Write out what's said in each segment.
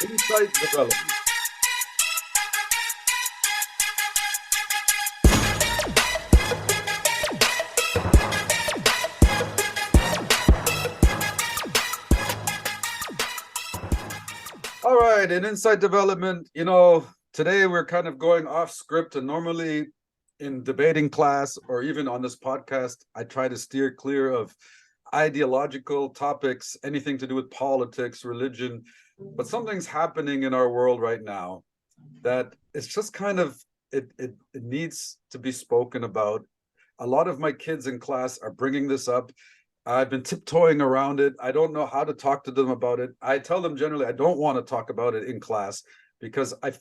Insight development. All right, in insight development, today we're kind of going off script, and normally in debating class or even on this podcast, I try to steer clear of ideological topics, anything to do with politics, religion. But something's happening in our world right now that it's just kind of it needs to be spoken about. A lot of my kids in class are bringing this up. I've been tiptoeing around it. I don't know how to talk to them about it. I tell them generally I don't want to talk about it in class because I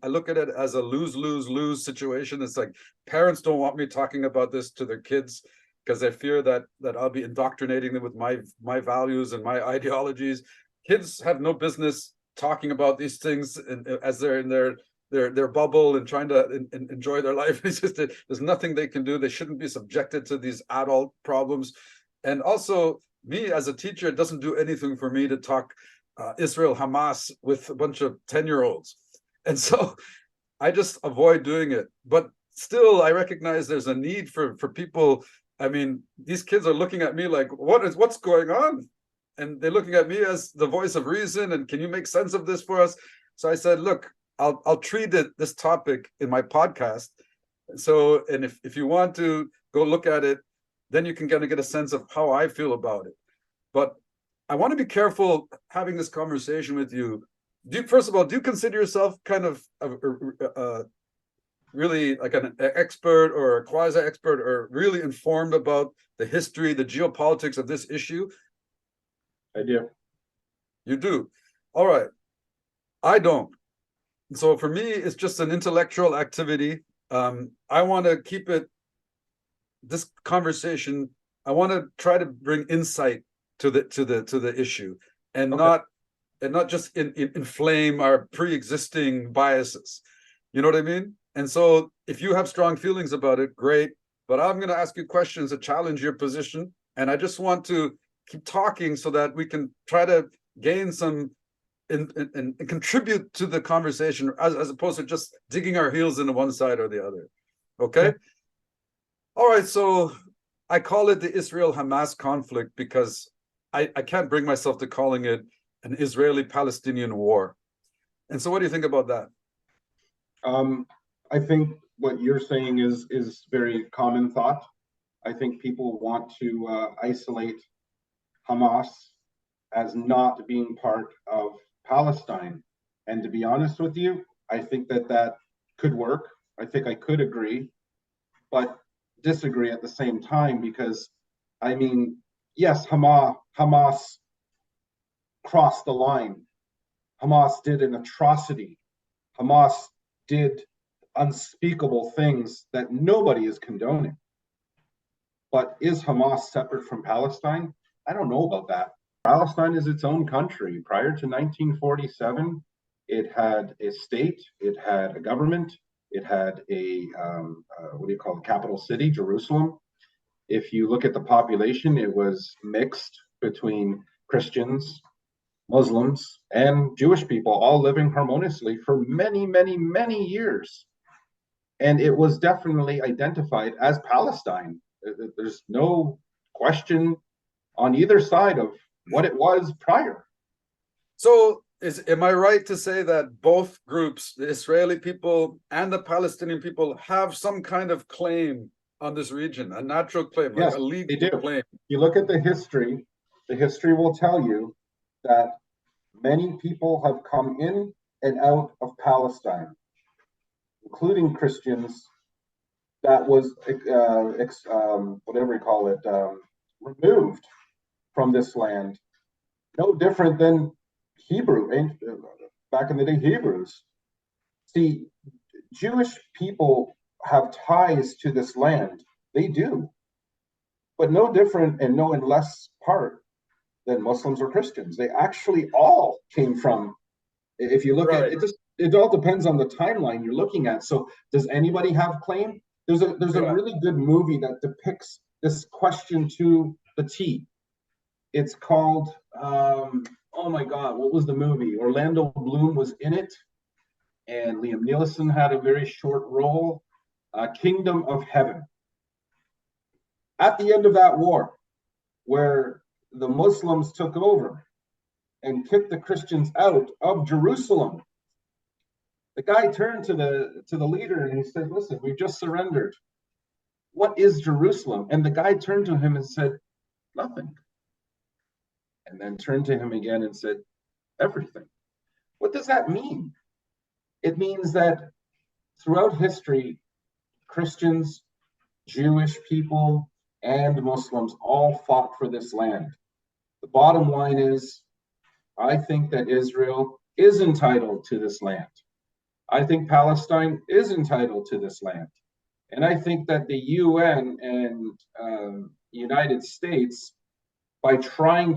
look at it as a lose situation. It's like parents don't want me talking about this to their kids because they fear that I'll be indoctrinating them with my values and my ideologies. Kids have no business talking about these things as they're in their bubble and trying to enjoy their life. It's just there's nothing they can do. They shouldn't be subjected to these adult problems. And also, me as a teacher, it doesn't do anything for me to talk Israel Hamas with a bunch of 10-year-olds. And so I just avoid doing it. But still, I recognize there's a need for people. I mean, these kids are looking at me like, what's going on? And they're looking at me as the voice of reason. And can you make sense of this for us? So I said, look, I'll treat this topic in my podcast. So, and if you want to go look at it, then you can kind of get a sense of how I feel about it. But I want to be careful having this conversation with you. First of all, do you consider yourself kind of really like an expert or a quasi-expert or really informed about the history, the geopolitics of this issue? I do. You do? All right. I don't. So for me, it's just an intellectual activity. I want to keep this conversation. I want to try to bring insight to the issue, and Okay. not just inflame our pre-existing biases. You know what I mean? And so if you have strong feelings about it, great. But I'm going to ask you questions that challenge your position, and I just want to keep talking so that we can try to gain some and contribute to the conversation as opposed to just digging our heels into one side or the other. Okay? All right, so I call it the Israel-Hamas conflict because I can't bring myself to calling it an Israeli-Palestinian war. And so what do you think about that? I think what you're saying is very common thought. I think people want to isolate Hamas as not being part of Palestine. And to be honest with you, I think that could work. I think I could agree, but disagree at the same time because, I mean, yes, Hamas crossed the line. Hamas did an atrocity. Hamas did unspeakable things that nobody is condoning. But is Hamas separate from Palestine? I don't know about that. Palestine is its own country. Prior to 1947, it had a state, it had a government, it had a capital city, Jerusalem. If you look at the population, it was mixed between Christians, Muslims, and Jewish people, all living harmoniously for many, many, many years. And it was definitely identified as Palestine. There's no question on either side of what it was prior. So am I right to say that both groups, the Israeli people and the Palestinian people, have some kind of claim on this region, a natural claim, like Yes, a they legal do. claim? You look at the history will tell you that many people have come in and out of Palestine, including Christians, that was, whatever you call it, removed from this land. No different than back in the day, Hebrews. See, Jewish people have ties to this land. They do, but no different and no in less part than Muslims or Christians. They actually all came from, if you look at it, it all depends on the timeline you're looking at. So does anybody have claim? There's a really good movie that depicts this question to the T. It's called oh my God, what was the movie? Orlando Bloom was in it, and Liam Neeson had a very short role. Kingdom of Heaven. At the end of that war, where the Muslims took over and kicked the Christians out of Jerusalem, the guy turned to the leader and he said, "Listen, we've just surrendered. What is Jerusalem?" And the guy turned to him and said, "Nothing." And then turned to him again and said, "Everything." What does that mean? It means that throughout history, Christians, Jewish people, and Muslims all fought for this land. The bottom line is, I think that Israel is entitled to this land. I think Palestine is entitled to this land. And I think that the UN and United States, by trying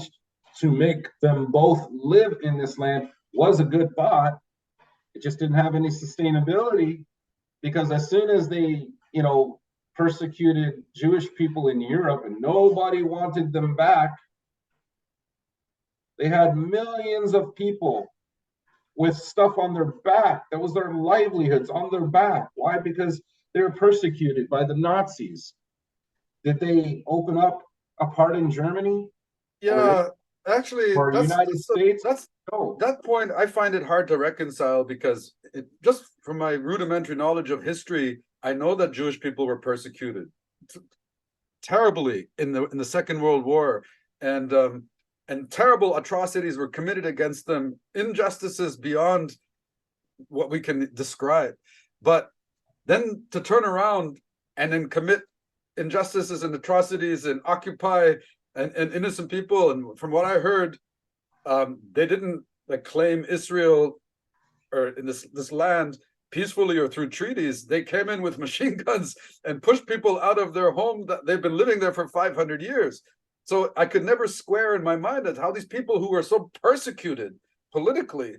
to make them both live in this land, was a good thought. It just didn't have any sustainability, because as soon as they, persecuted Jewish people in Europe and nobody wanted them back, they had millions of people with stuff on their back. That was their livelihoods on their back. Why? Because they were persecuted by the Nazis. Did they open up a part in Germany? Yeah, actually, Or United States? that's No. that point I find it hard to reconcile, because just from my rudimentary knowledge of history, I know that Jewish people were persecuted terribly in the Second World War, and terrible atrocities were committed against them, injustices beyond what we can describe. But then to turn around and then commit injustices and atrocities and occupy and innocent people, and from what I heard, they didn't claim Israel or in this land peacefully or through treaties. They came in with machine guns and pushed people out of their home that they've been living there for 500 years. So I could never square in my mind that how these people who were so persecuted politically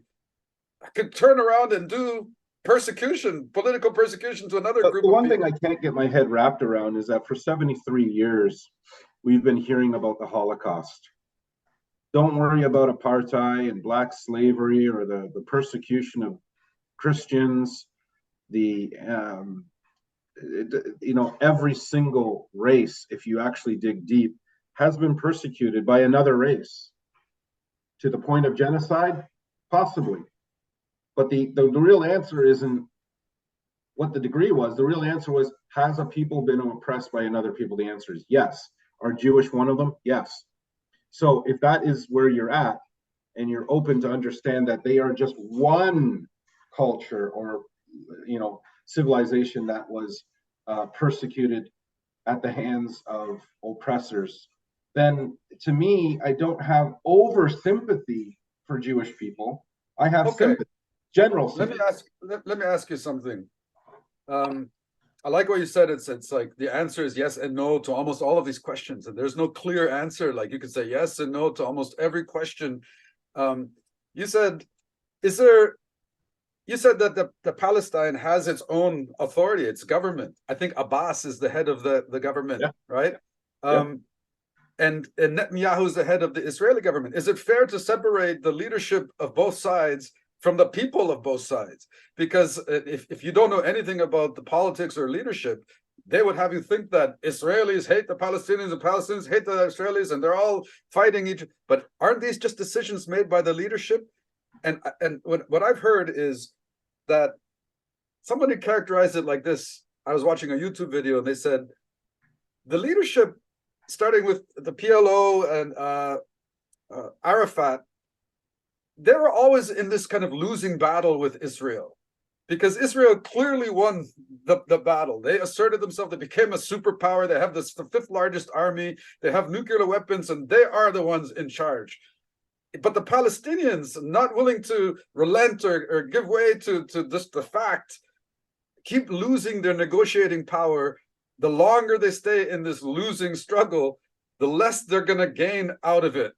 could turn around and do political persecution to another group The of one people. thing I can't get my head wrapped around is that for 73 years, we've been hearing about the Holocaust. Don't worry about apartheid and black slavery or the persecution of Christians. Every single race, if you actually dig deep, has been persecuted by another race. To the point of genocide? Possibly. But the real answer isn't what the degree was. The real answer was, has a people been oppressed by another people? The answer is yes. Are Jewish one of them? Yes. So if that is where you're at, and you're open to understand that they are just one culture or civilization that was persecuted at the hands of oppressors, then to me, I don't have over sympathy for Jewish people. I have sympathy, general sympathy. Let me ask you something. I like what you said. It's like the answer is yes and no to almost all of these questions, and there's no clear answer. Like you could say yes and no to almost every question. You said that the Palestine has its own authority, its government. I think Abbas is the head of the government, Yeah. right? Yeah. And Netanyahu is the head of the Israeli government. Is it fair to separate the leadership of both sides from the people of both sides? Because if you don't know anything about the politics or leadership, they would have you think that Israelis hate the Palestinians and Palestinians hate the Israelis, and they're all fighting each. But aren't these just decisions made by the leadership? And what I've heard is that somebody characterized it like this. I was watching a YouTube video, and they said the leadership, starting with the PLO and Arafat, they were always in this kind of losing battle with Israel, because Israel clearly won the battle. They asserted themselves. They became a superpower. They have the fifth largest army. They have nuclear weapons, and they are the ones in charge. But the Palestinians, not willing to relent or give way to just the fact, keep losing their negotiating power. The longer they stay in this losing struggle, the less they're going to gain out of it.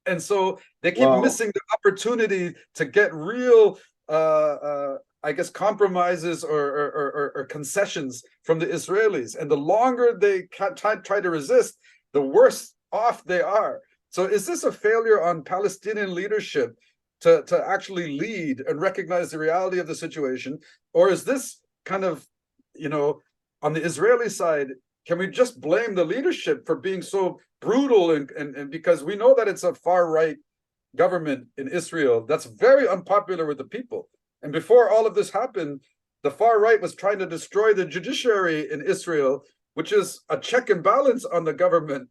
And so they keep missing the opportunity to get real, I guess, compromises or concessions from the Israelis. And the longer they try to resist, the worse off they are. So is this a failure on Palestinian leadership to actually lead and recognize the reality of the situation? Or is this kind of, on the Israeli side, can we just blame the leadership for being so brutal and because we know that it's a far right government in Israel that's very unpopular with the people. And before all of this happened, the far right was trying to destroy the judiciary in Israel, which is a check and balance on the government.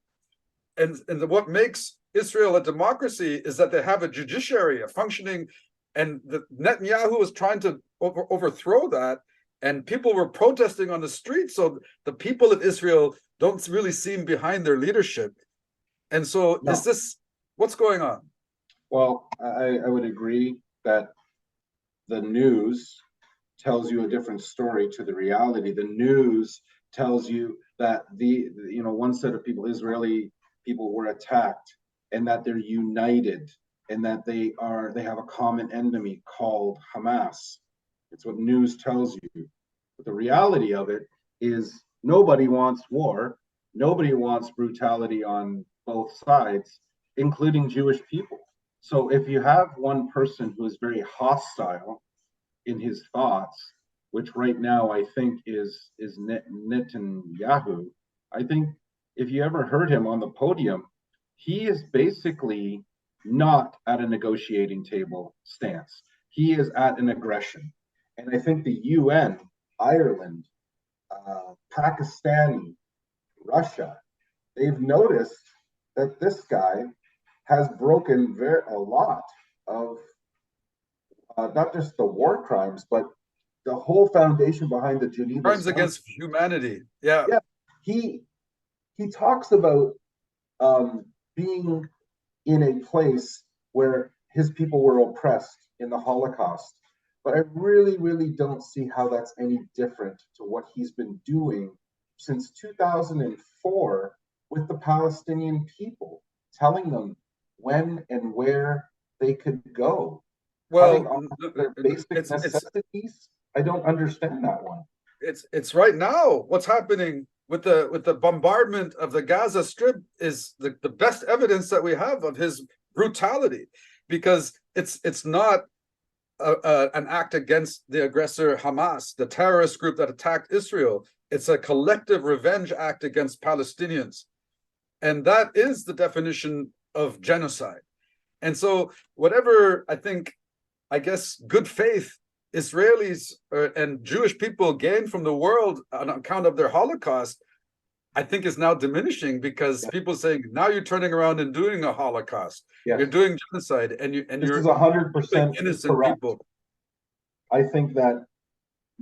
And what makes Israel a democracy is that they have a judiciary, a functioning, and the Netanyahu was trying to overthrow that, and people were protesting on the street. So the people of Israel don't really seem behind their leadership. And so, No. is this what's going on? Well, I would agree that the news tells you a different story to the reality. The news tells you that one set of people, Israeli people, were attacked, and that they're united, and that they have a common enemy called Hamas. It's what news tells you. But the reality of it is nobody wants war. Nobody wants brutality on both sides, including Jewish people. So if you have one person who is very hostile in his thoughts, which right now I think is Netanyahu, I think if you ever heard him on the podium, he is basically not at a negotiating table stance. He is at an aggression. And I think the UN, Ireland, Pakistani, Russia, they've noticed that this guy has broken a lot of not just the war crimes, but the whole foundation behind the Geneva Crimes against humanity. Yeah. Yeah, he talks about being in a place where his people were oppressed in the Holocaust. But I really, really don't see how that's any different to what he's been doing since 2004 with the Palestinian people, telling them when and where they could go, cutting Well, off their basic necessities. I don't understand that one. It's right now. What's happening with the bombardment of the Gaza Strip is the best evidence that we have of his brutality, because it's not an act against the aggressor Hamas, the terrorist group that attacked Israel. It's a collective revenge act against Palestinians. And that is the definition of genocide. And so whatever, I guess, good faith Israelis and Jewish people gain from the world on account of their Holocaust, I think is now diminishing, because people saying, now you're turning around and doing a Holocaust. Yes. You're doing genocide, and you're 100% innocent correct. People. I think that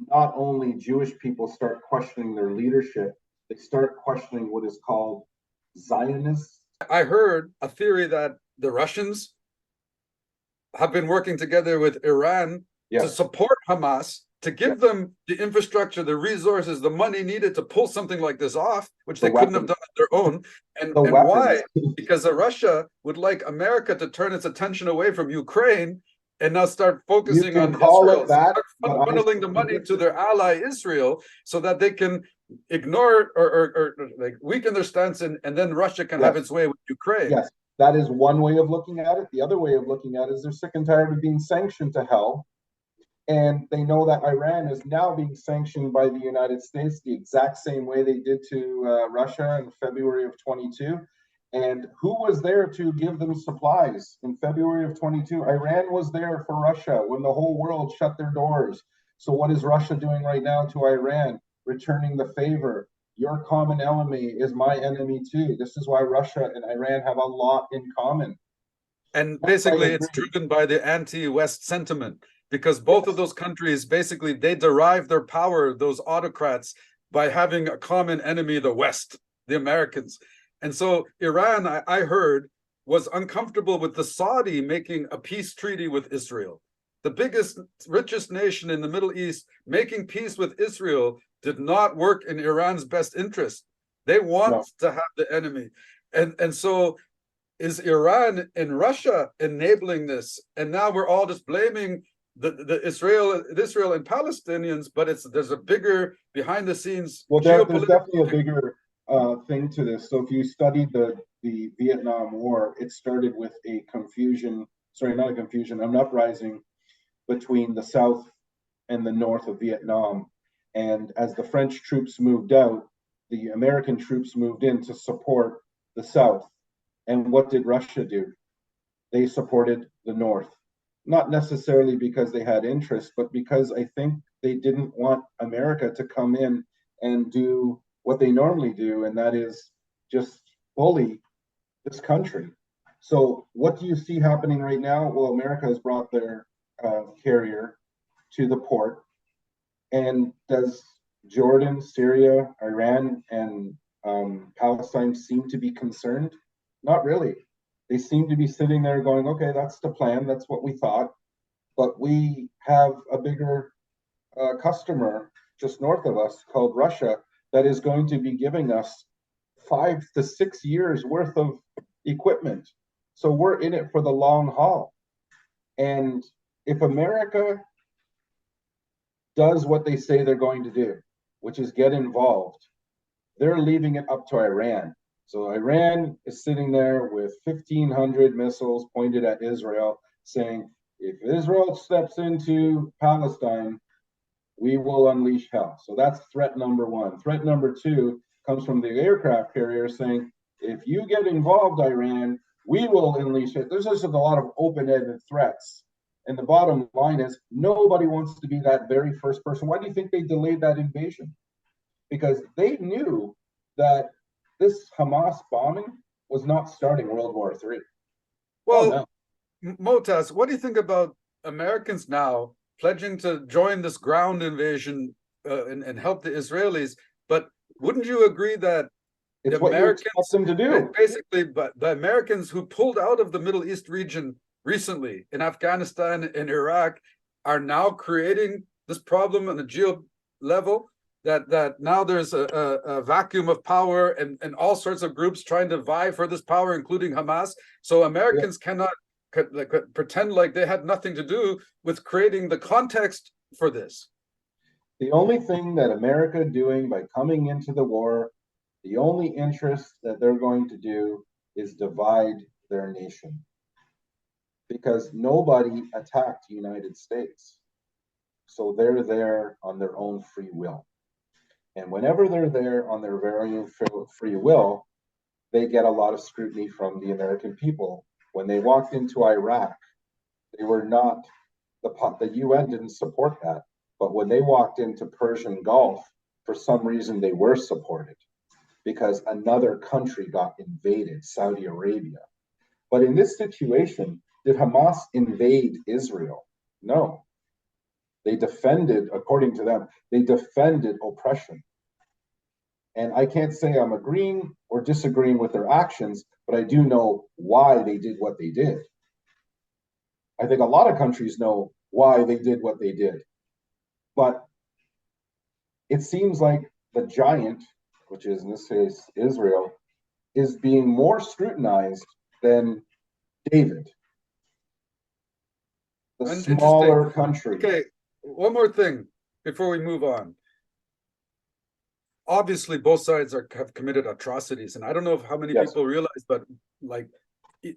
not only Jewish people start questioning their leadership, they start questioning what is called Zionists. I heard a theory that the Russians have been working together with Iran to support Hamas, to give them the infrastructure, the resources, the money needed to pull something like this off, which they couldn't have done on their own. And why? Because Russia would like America to turn its attention away from Ukraine and now start focusing on Israel, start funneling the money to their ally Israel, so that they can ignore or like weaken their stance, and then Russia can have its way with Ukraine. Yes, that is one way of looking at it. The other way of looking at it is they're sick and tired of being sanctioned to hell. And they know that Iran is now being sanctioned by the United States the exact same way they did to Russia in February of 22. And who was there to give them supplies in February of 22? Iran was there for Russia when the whole world shut their doors. So what is Russia doing right now to Iran? Returning the favor. Your common enemy is my enemy too. This is why Russia and Iran have a lot in common. And basically, it's driven by the anti-West sentiment, because both of those countries, basically, they derive their power, those autocrats, by having a common enemy, the West, the Americans. And so Iran, I heard, was uncomfortable with the Saudi making a peace treaty with Israel. The biggest, richest nation in the Middle East making peace with Israel did not work in Iran's best interest. They want to have the enemy. And so is Iran and Russia enabling this? And now we're all just blaming the Israel and Palestinians, but there's a bigger behind the scenes. Well, there's definitely a bigger thing to this. So if you studied the Vietnam War, it started with a confusion. Sorry, not a confusion. An uprising between the South and the North of Vietnam. And as the French troops moved out, the American troops moved in to support the South. And what did Russia do? They supported the North. Not necessarily because they had interest, but because I think they didn't want America to come in and do what they normally do, and that is just bully this country. So, what do you see happening right now? Well, America has brought their carrier to the port, and does Jordan, Syria, Iran, and Palestine seem to be concerned? Not really. They seem to be sitting there going, okay, that's the plan. That's what we thought. But we have a bigger customer just north of us called Russia that is going to be giving us 5 to 6 years worth of equipment. So we're in it for the long haul. And if America does what they say they're going to do, which is get involved, they're leaving it up to Iran. So Iran is sitting there with 1,500 missiles pointed at Israel, saying, if Israel steps into Palestine, we will unleash hell. So that's threat number one. Threat number two comes from the aircraft carrier saying, if you get involved, Iran, we will unleash it. There's just a lot of open-ended threats. And the bottom line is nobody wants to be that very first person. Why do you think they delayed that invasion? Because they knew that this Hamas bombing was not starting World War III. Well, no. Moataz, what do you think about Americans now pledging to join this ground invasion and help the Israelis? But wouldn't you agree that it's the Americans them to do basically, but the Americans who pulled out of the Middle East region recently in Afghanistan and Iraq are now creating this problem on a geo level? That now there's a vacuum of power and all sorts of groups trying to vie for this power, including Hamas. So Americans cannot pretend like they had nothing to do with creating the context for this. The only thing that America doing by coming into the war, the only interest that they're going to do is divide their nation. Because nobody attacked the United States. So they're there on their own free will. And whenever they're there on their very own free will, they get a lot of scrutiny from the American people. When they walked into Iraq, they were not, the UN didn't support that. But when they walked into Persian Gulf, for some reason they were supported because another country got invaded, Saudi Arabia. But in this situation, did Hamas invade Israel? No. They defended, according to them, they defended oppression. And I can't say I'm agreeing or disagreeing with their actions, but I do know why they did what they did. I think a lot of countries know why they did what they did. But it seems like the giant, which is in this case Israel, is being more scrutinized than David, the smaller country. Okay, one more thing before we move on. Obviously, both sides have committed atrocities, and I don't know how many people realize, but like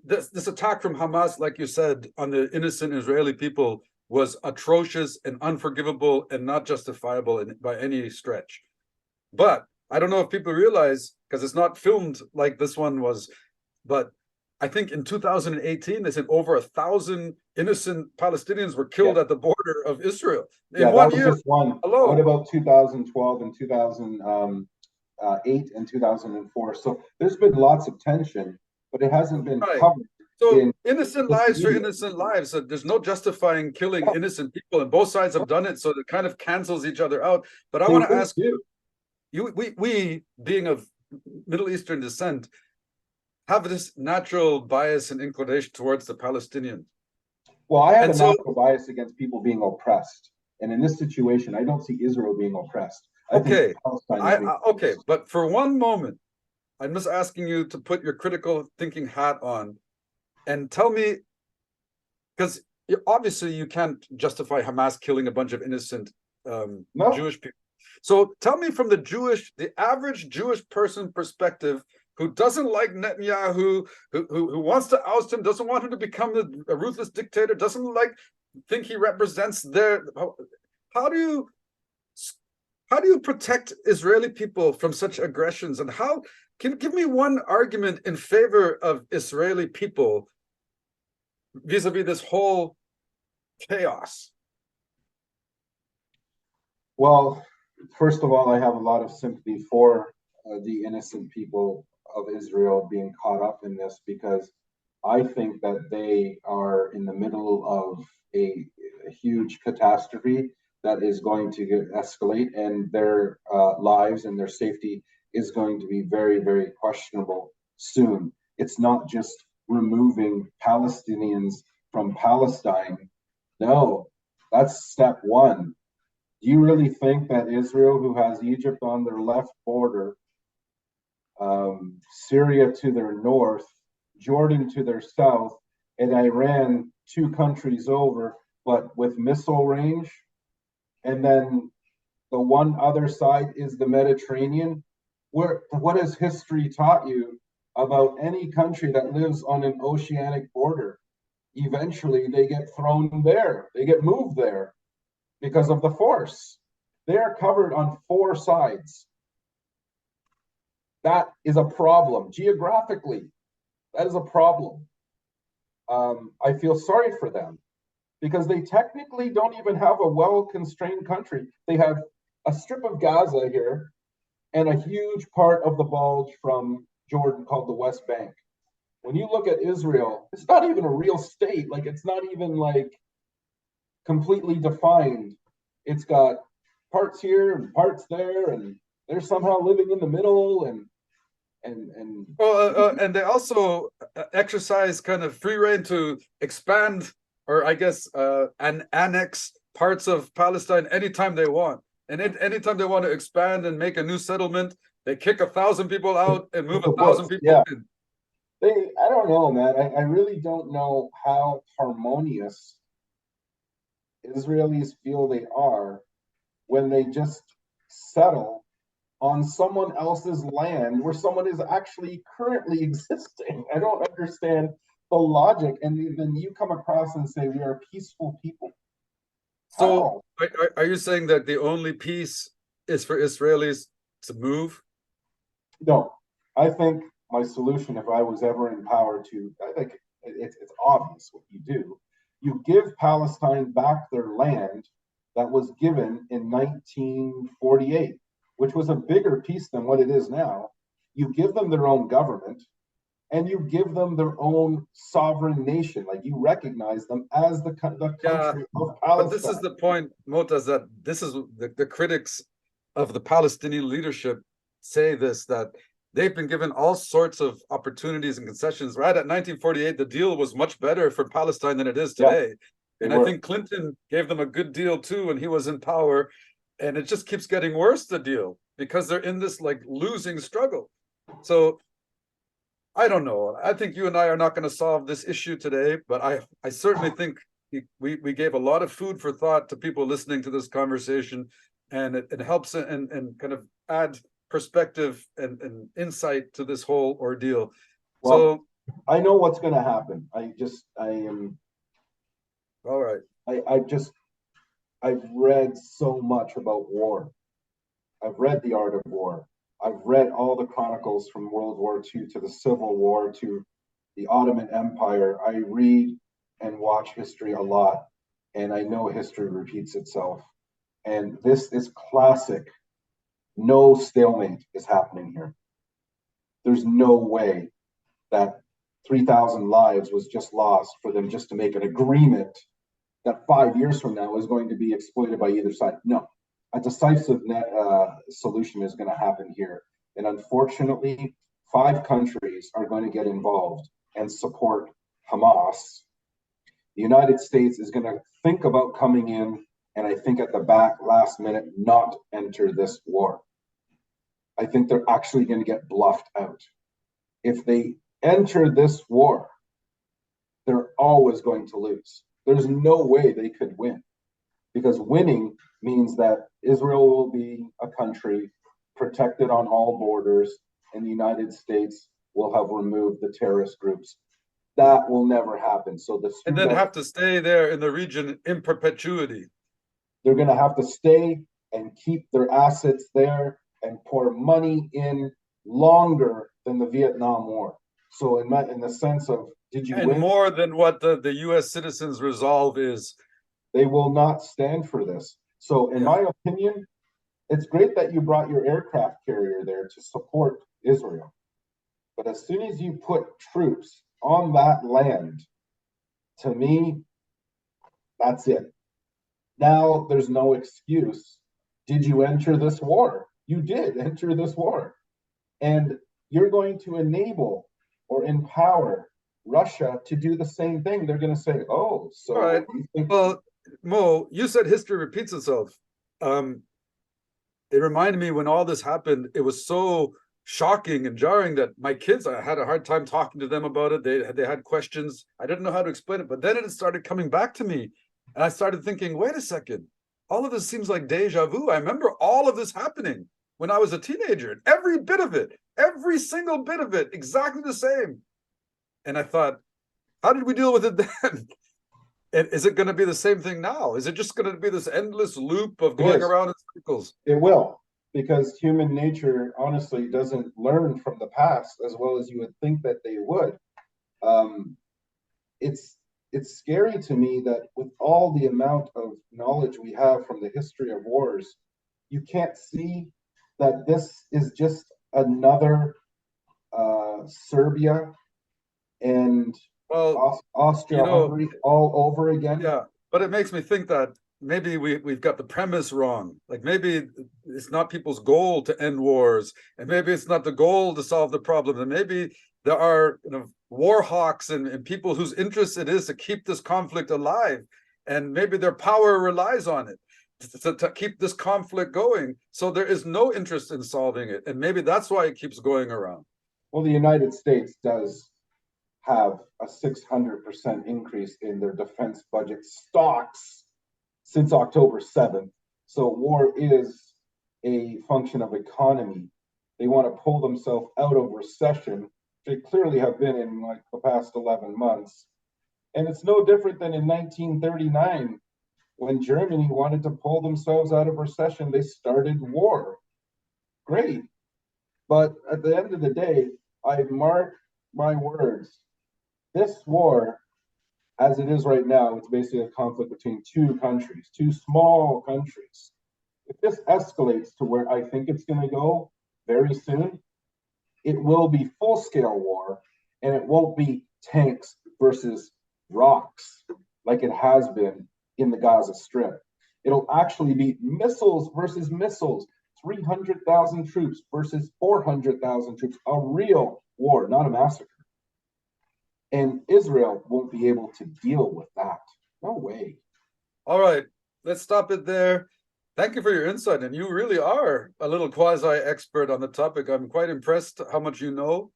this attack from Hamas, like you said, on the innocent Israeli people was atrocious and unforgivable and not justifiable by any stretch. But I don't know if people realize, because it's not filmed like this one was, but I think in 2018, they said over 1,000 innocent Palestinians were killed at the border of Israel. In 1 year just one. Alone. What about 2012 and 2008 and 2004? So there's been lots of tension, but it hasn't been covered. So innocent lives for innocent lives. So there's no justifying killing innocent people, and both sides have done it. So it kind of cancels each other out. But I want to ask you, we being of Middle Eastern descent, have this natural bias and inclination towards the Palestinians. Well, I have a natural bias against people being oppressed. And in this situation, I don't see Israel being oppressed. Okay, but for one moment, I'm just asking you to put your critical thinking hat on and tell me, because obviously you can't justify Hamas killing a bunch of innocent Jewish people. So tell me from the average Jewish person perspective, who doesn't like Netanyahu, who wants to oust him, doesn't want him to become a ruthless dictator, doesn't think he represents their. How do you how do you protect Israeli people from such aggressions? And how can you give me one argument in favor of Israeli people vis-a-vis this whole chaos? Well, first of all, I have a lot of sympathy for the innocent people of Israel being caught up in this, because I think that they are in the middle of a huge catastrophe that is going to escalate, and their lives and their safety is going to be very, very questionable soon. It's not just removing Palestinians from Palestine. No, that's step one. Do you really think that Israel, who has Egypt on their left border, Syria to their north, Jordan to their south, and Iran 2 countries over, but with missile range, and then the one other side is the Mediterranean? What has history taught you about any country that lives on an oceanic border? Eventually, they get thrown there, they get moved there because of the force. They are covered on 4 sides. That is a problem. Geographically, that is a problem. I feel sorry for them because they technically don't even have a well-constrained country. They have a strip of Gaza here and a huge part of the bulge from Jordan called the West Bank. When you look at Israel, it's not even a real state. Like, it's not even like completely defined. It's got parts here and parts there, and they're somehow living in the middle, and and they also exercise kind of free reign to expand, or I guess and annex parts of Palestine anytime they want. And anytime they want to expand and make a new settlement, they kick 1,000 people out and move 1,000 people in. I don't know, man. I really don't know how harmonious Israelis feel they are when they just settle on someone else's land where someone is actually currently existing. I don't understand the logic. And then you come across and say, we are peaceful people. So are you saying that the only peace is for Israelis to move? No, I think my solution, if I was ever in power, I think it's obvious what you do. You give Palestine back their land that was given in 1948, which was a bigger piece than what it is now. You give them their own government, and you give them their own sovereign nation. Like, you recognize them as the country of Palestine. But this is the point, Moataz, that this is the critics of the Palestinian leadership say this, that they've been given all sorts of opportunities and concessions. Right at 1948, the deal was much better for Palestine than it is today. Yeah, and I think Clinton gave them a good deal too when he was in power. And it just keeps getting worse, the deal, because they're in this like losing struggle. So I don't know. I think you and I are not going to solve this issue today, but I certainly think we gave a lot of food for thought to people listening to this conversation, and it helps and kind of add perspective and insight to this whole ordeal. Well, so I know what's going to happen. I am all right. I've read so much about war. I've read The Art of War. I've read all the chronicles from World War II to the Civil War to the Ottoman Empire. I read and watch history a lot, and I know history repeats itself. And this is classic. No stalemate is happening here. There's no way that 3,000 lives was just lost for them just to make an agreement that 5 years from now is going to be exploited by either side. No, a decisive solution is going to happen here. And unfortunately, 5 countries are going to get involved and support Hamas. The United States is going to think about coming in, and I think at the last minute, not enter this war. I think they're actually going to get bluffed out. If they enter this war, they're always going to lose. There's no way they could win, because winning means that Israel will be a country protected on all borders, and the United States will have removed the terrorist groups. That will never happen. So the And then have to stay there in the region in perpetuity. They're going to have to stay and keep their assets there and pour money in longer than the Vietnam War. So in the sense of, did you and win? More than what the U.S. citizens' resolve is. They will not stand for this. So in my opinion, it's great that you brought your aircraft carrier there to support Israel. But as soon as you put troops on that land, to me, that's it. Now there's no excuse. Did you enter this war? You did enter this war. And you're going to enable or empower Russia to do the same thing. They're going to say, oh, so. All right. Well, Mo, you said history repeats itself. It reminded me when all this happened, it was so shocking and jarring that my kids, I had a hard time talking to them about it. They had questions. I didn't know how to explain it, but then it started coming back to me. And I started thinking, wait a second, all of this seems like deja vu. I remember all of this happening when I was a teenager, every bit of it, every single bit of it, exactly the same. And I thought, how did we deal with it then? And is it going to be the same thing now? Is it just going to be this endless loop of going around in circles? It will, because human nature honestly doesn't learn from the past as well as you would think that they would. It's scary to me that with all the amount of knowledge we have from the history of wars, you can't see that this is just another Serbia and Austria-Hungary all over again. Yeah, but it makes me think that maybe we've got the premise wrong. Like maybe it's not people's goal to end wars, and maybe it's not the goal to solve the problem, and maybe there are war hawks and people whose interest it is to keep this conflict alive, and maybe their power relies on it to keep this conflict going. So there is no interest in solving it, and maybe that's why it keeps going around. Well, the United States does have a 600% increase in their defense budget stocks since October 7th. So war is a function of economy. They want to pull themselves out of recession. They clearly have been in like the past 11 months. And it's no different than in 1939 when Germany wanted to pull themselves out of recession. They started war. Great. But at the end of the day, I mark my words. This war, as it is right now, it's basically a conflict between two countries, two small countries. If this escalates to where I think it's going to go very soon, it will be full-scale war, and it won't be tanks versus rocks like it has been in the Gaza Strip. It'll actually be missiles versus missiles, 300,000 troops versus 400,000 troops, a real war, not a massacre. And Israel won't be able to deal with that. No way. All right, let's stop it there. Thank you for your insight. And you really are a little quasi-expert on the topic. I'm quite impressed how much you know.